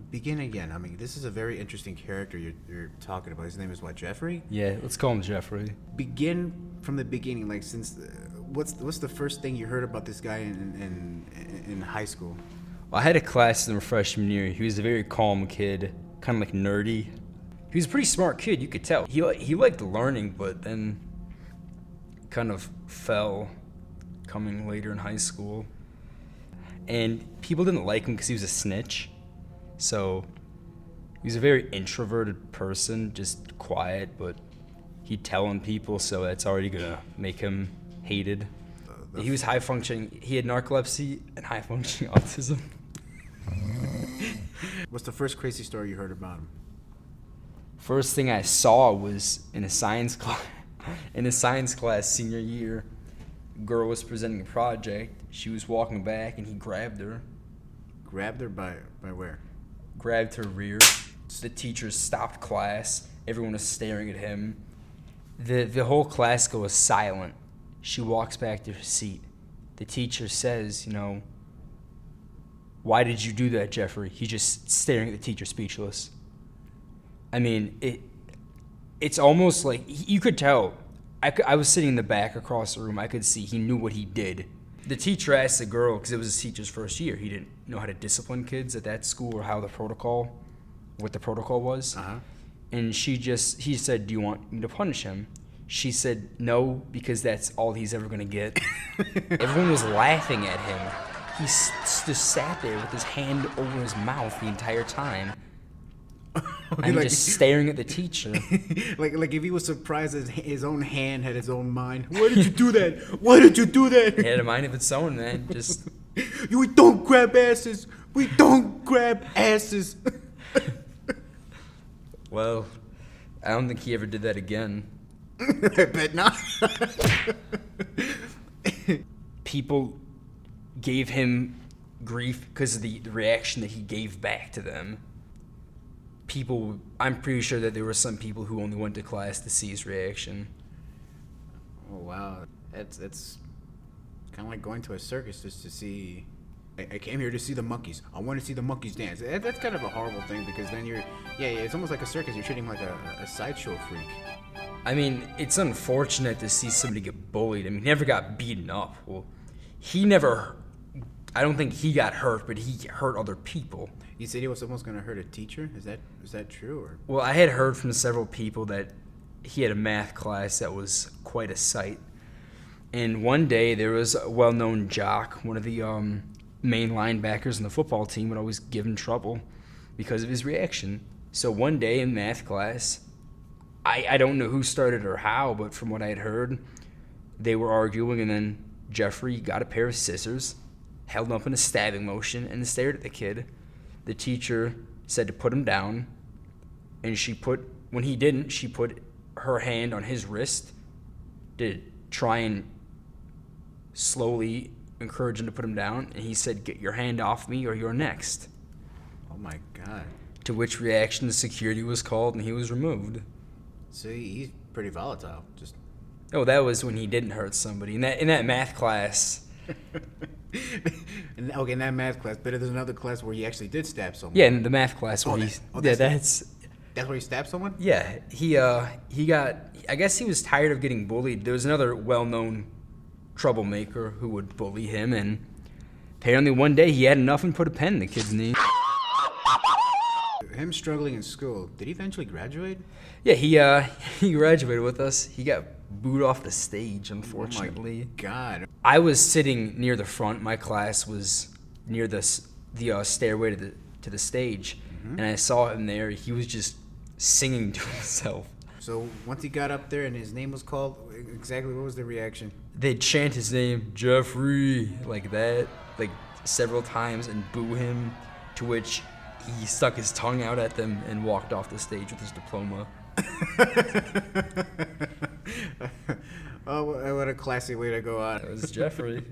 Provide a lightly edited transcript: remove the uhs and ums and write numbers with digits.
begin again. I mean, this is a very interesting character you're talking about. His name is what, Jeffrey? Yeah, let's call him Jeffrey. Begin from the beginning. Like, since what's the first thing you heard about this guy in high school? Well, I had a class in my freshman year. He was a very calm kid, kind of like nerdy. He was a pretty smart kid, you could tell. He liked learning, but then kind of fell coming later in high school. And people didn't like him because he was a snitch. So he was a very introverted person, just quiet, but he'd tell on people, so that's already gonna make him hated. He was high functioning. He had narcolepsy and high functioning autism. What's the first crazy story you heard about him? First thing I saw was in a science class. In a science class senior year, a girl was presenting a project. She was walking back, and he grabbed her. Grabbed her by where? Grabbed her rear. The teacher stopped class. Everyone was staring at him. The whole class goes silent. She walks back to her seat. The teacher says, "Why did you do that, Jeffrey?" He's just staring at the teacher, speechless. I mean, it's almost like you could tell. I was sitting in the back across the room. I could see he knew what he did. The teacher asked the girl, because it was his teacher's first year, he didn't know how to discipline kids at that school or what the protocol was. Uh-huh. And he said, "Do you want me to punish him?" She said, "No, because that's all he's ever going to get." Everyone was laughing at him. He just sat there with his hand over his mouth the entire time. I'm just staring at the teacher. like if he was surprised that his own hand had its own mind. Why did you do that? Why did you do that? It had a mind of its own, man. Just We don't grab asses. We don't grab asses. Well, I don't think he ever did that again. I bet not. People gave him grief because of the reaction that he gave back to them. I'm pretty sure that there were some people who only went to class to see his reaction. Oh wow, it's kind of like going to a circus just to see. I came here to see the monkeys. I want to see the monkeys dance. That's kind of a horrible thing because then it's almost like a circus. You're treating him like a sideshow freak. I mean, it's unfortunate to see somebody get bullied. I mean, he never got beaten up. Well, I don't think he got hurt, but he hurt other people. You said he was almost going to hurt a teacher? Is that true? Or? Well, I had heard from several people that he had a math class that was quite a sight. And one day there was a well-known jock, one of the main linebackers in the football team, would always give him trouble because of his reaction. So one day in math class, I don't know who started or how, but from what I had heard, they were arguing, and then Jeffrey got a pair of scissors, held them up in a stabbing motion, and stared at the kid. The teacher said to put him down, and when he didn't, she put her hand on his wrist to try and slowly encourage him to put him down, and he said, "Get your hand off me or you're next." Oh my God. To which reaction the security was called, and he was removed. So he's pretty volatile. Oh, that was when he didn't hurt somebody. In that math class. in that math class, but there's another class where he actually did stab someone. Yeah, in the math class where that's where he stabbed someone? Yeah, he got, I guess he was tired of getting bullied. There was another well-known troublemaker who would bully him, and apparently one day he had enough and put a pen in the kid's knee. Him struggling in school, did he eventually graduate? Yeah, he graduated with us. He got booed off the stage, unfortunately. Oh my God. I was sitting near the front. My class was near the stairway to the stage, and I saw him there. He was just singing to himself. So once he got up there and his name was called, exactly what was the reaction? They'd chant his name, Jeffrey, like that, like several times, and boo him, to which he stuck his tongue out at them and walked off the stage with his diploma. Oh, what a classy way to go out. That was Jeffrey.